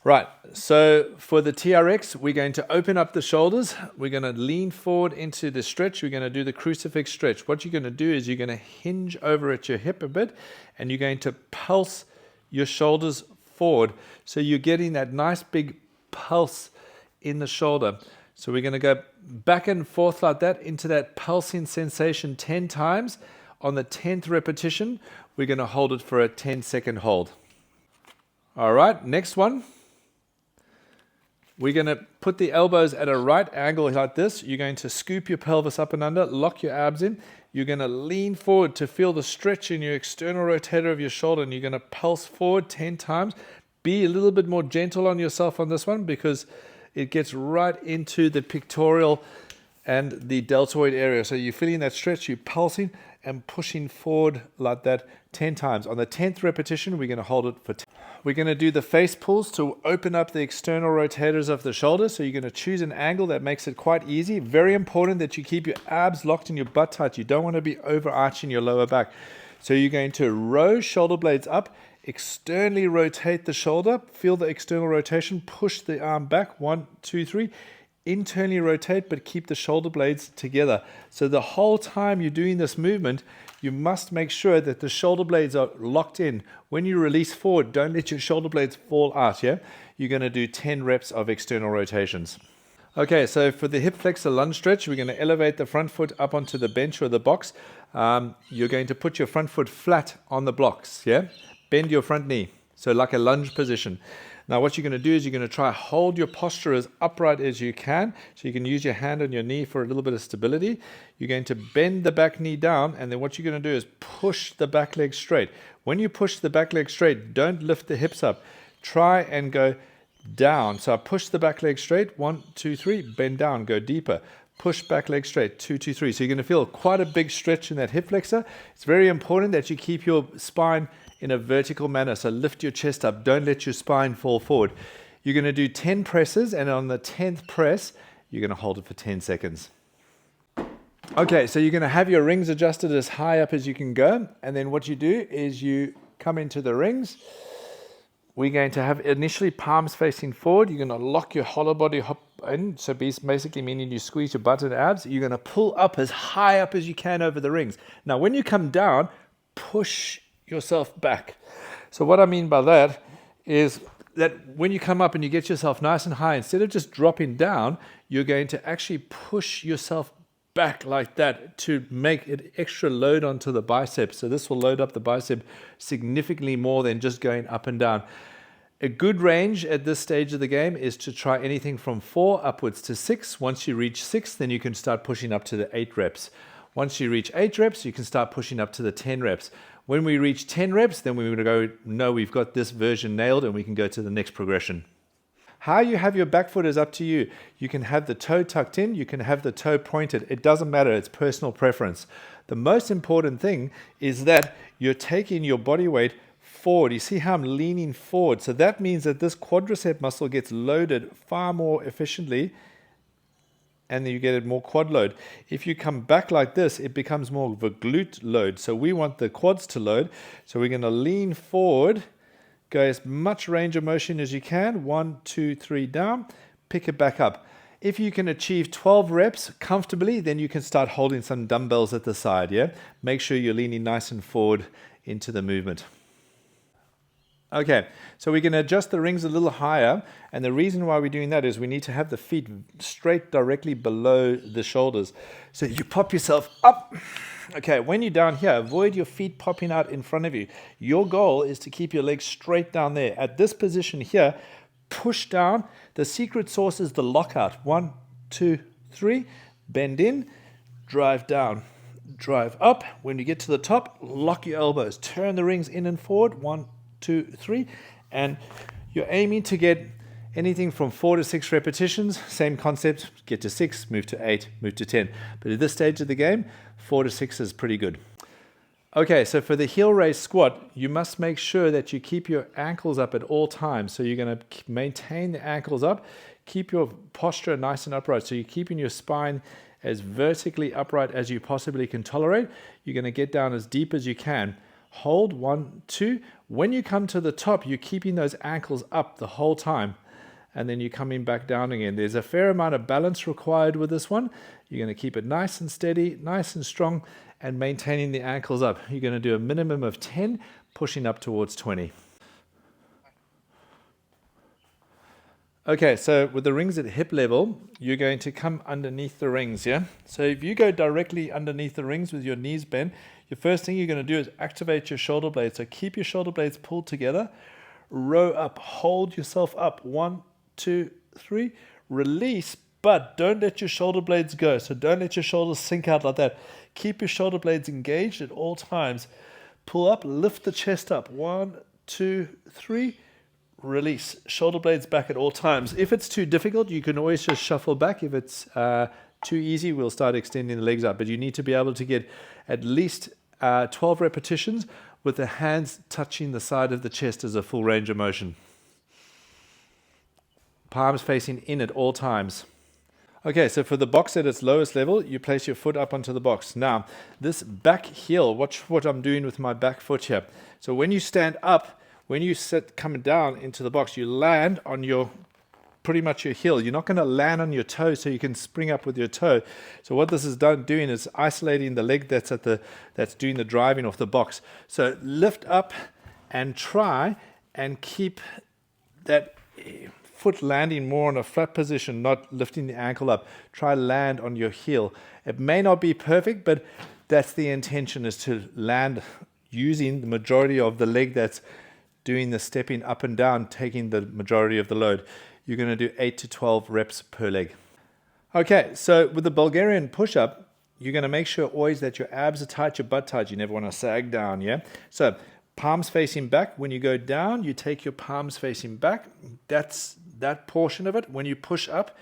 Right, so for the TRX, we're going to open up the shoulders. We're going to lean forward into the stretch. We're going to do the crucifix stretch. What you're going to do is you're going to hinge over at your hip a bit, and you're going to pulse your shoulders forward. So you're getting that nice big pulse in the shoulder. So we're going to go back and forth like that into that pulsing sensation 10 times. On the 10th repetition, we're going to hold it for a 10-second hold. All right, next one. We're going to put the elbows at a right angle like this. You're going to scoop your pelvis up and under, lock your abs in. You're going to lean forward to feel the stretch in your external rotator of your shoulder, and you're going to pulse forward 10 times. Be a little bit more gentle on yourself on this one because it gets right into the pectoral and the deltoid area. So you're feeling that stretch, you're pulsing and pushing forward like that 10 times. On the 10th repetition, we're going to hold it for 10. We're going to do the face pulls to open up the external rotators of the shoulder. So you're going to choose an angle that makes it quite easy. Very important that you keep your abs locked and your butt tight. You don't want to be overarching your lower back. So you're going to row shoulder blades up, externally rotate the shoulder, feel the external rotation, push the arm back, 1, 2, 3. Internally rotate, but keep the shoulder blades together. So the whole time you're doing this movement, you must make sure that the shoulder blades are locked in. When you release forward, don't let your shoulder blades fall out, yeah? You're going to do 10 reps of external rotations. Okay, so for the hip flexor lunge stretch, we're going to elevate the front foot up onto the bench or the box. You're going to put your front foot flat on the blocks, yeah? Bend your front knee, so like a lunge position. Now what you're going to do is you're going to try hold your posture as upright as you can, so you can use your hand on your knee for a little bit of stability. You're going to bend the back knee down, and then what you're going to do is push the back leg straight. When you push the back leg straight, don't lift the hips up. Try and go down. So I push the back leg straight, 1, 2, 3, bend down, go deeper. Push back leg straight, 2, 2, 3. So you're going to feel quite a big stretch in that hip flexor. It's very important that you keep your spine in a vertical manner. So lift your chest up. Don't let your spine fall forward. You're going to do 10 presses, and on the 10th press, you're going to hold it for 10 seconds. Okay, so you're going to have your rings adjusted as high up as you can go. And then what you do is you come into the rings. We're going to have initially palms facing forward. You're going to lock your hollow body in. So basically meaning you squeeze your butt and abs. You're going to pull up as high up as you can over the rings. Now, when you come down, push yourself back. So what I mean by that is that when you come up and you get yourself nice and high, instead of just dropping down, you're going to actually push yourself back like that to make it extra load onto the biceps. So this will load up the bicep significantly more than just going up and down. A good range at this stage of the game is to try anything from 4 upwards to 6. Once you reach 6, then you can start pushing up to the 8 reps. Once you reach 8 reps, you can start pushing up to the 10 reps. When we reach 10 reps, then we're going to go, no, we've got this version nailed, and we can go to the next progression. How you have your back foot is up to you. You can have the toe tucked in, you can have the toe pointed. It doesn't matter, it's personal preference. The most important thing is that you're taking your body weight forward. You see how I'm leaning forward? So that means that this quadricep muscle gets loaded far more efficiently, and then you get it more quad load. If you come back like this, it becomes more of a glute load. So we want the quads to load. So we're going to lean forward, go as much range of motion as you can. 1, 2, 3 down, pick it back up. If you can achieve 12 reps comfortably, then you can start holding some dumbbells at the side, yeah? Make sure you're leaning nice and forward into the movement. Okay, so we can adjust the rings a little higher, and the reason why we're doing that is we need to have the feet straight directly below the shoulders. So you pop yourself up. Okay, when you're down here, avoid your feet popping out in front of you. Your goal is to keep your legs straight down there. At this position here, push down. The secret sauce is the lockout. 1, 2, 3, bend in, drive down, drive up. When you get to the top, lock your elbows. Turn the rings in and forward. 1, 2, 3, and you're aiming to get anything from 4 to 6 repetitions. Same concept, get to 6, move to 8, move to 10. But at this stage of the game, 4 to 6 is pretty good. Okay, so for the heel raise squat, you must make sure that you keep your ankles up at all times. So you're going to maintain the ankles up, keep your posture nice and upright. So you're keeping your spine as vertically upright as you possibly can tolerate. You're going to get down as deep as you can. Hold, 1, 2. When you come to the top, you're keeping those ankles up the whole time, and then you're coming back down again. There's a fair amount of balance required with this one. You're going to keep it nice and steady, nice and strong, and maintaining the ankles up. You're going to do a minimum of 10, pushing up towards 20. Okay, so with the rings at hip level, you're going to come underneath the rings, yeah? So if you go directly underneath the rings with your knees bent, your first thing you're going to do is activate your shoulder blades. So keep your shoulder blades pulled together, row up, hold yourself up. 1, 2, 3, release, but don't let your shoulder blades go. So don't let your shoulders sink out like that. Keep your shoulder blades engaged at all times. Pull up, lift the chest up. 1, 2, 3, release. Shoulder blades back at all times. If it's too difficult, you can always just shuffle back. If it's too easy, we'll start extending the legs out. But you need to be able to get at least 12 repetitions with the hands touching the side of the chest as a full range of motion. Palms facing in at all times. Okay, so for the box at its lowest level, you place your foot up onto the box. Now, this back heel, watch what I'm doing with my back foot here. So when you stand up, when you sit coming down into the box, you land on your pretty much your heel. You're not going to land on your toe so you can spring up with your toe. So what this is doing is isolating the leg that's doing the driving off the box. So lift up and try and keep that foot landing more on a flat position, not lifting the ankle up. Try land on your heel. It may not be perfect, but that's the intention, is to land using the majority of the leg that's doing the stepping up and down, taking the majority of the load. You're going to do 8 to 12 reps per leg. Okay, so with the Bulgarian push-up, you're going to make sure always that your abs are tight, your butt tight. You never want to sag down, yeah? So palms facing back. When you go down, you take your palms facing back. That's that portion of it. When you push up,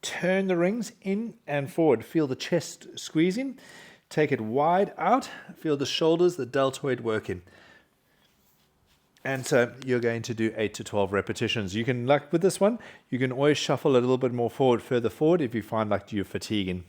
turn the rings in and forward. Feel the chest squeezing. Take it wide out. Feel the shoulders, the deltoid working. And so you're going to do 8 to 12 repetitions. You can, like with this one, you can always shuffle a little bit more further forward if you find like you're fatiguing.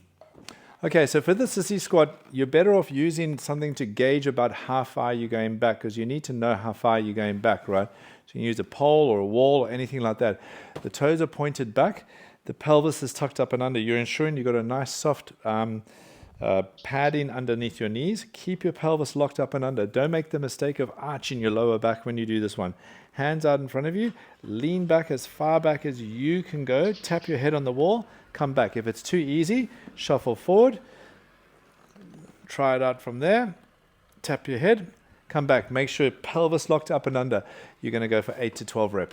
Okay, so for the sissy squat, you're better off using something to gauge about how far you're going back, because you need to know how far you're going back, right? So you can use a pole or a wall or anything like that. The toes are pointed back. The pelvis is tucked up and under. You're ensuring you've got a nice soft padding underneath your knees. Keep your pelvis locked up and under. Don't make the mistake of arching your lower back when you do this one. Hands out in front of you. Lean back as far back as you can go. Tap your head on the wall. Come back. If it's too easy, shuffle forward. Try it out from there. Tap your head. Come back. Make sure pelvis locked up and under. You're going to go for 8 to 12 reps.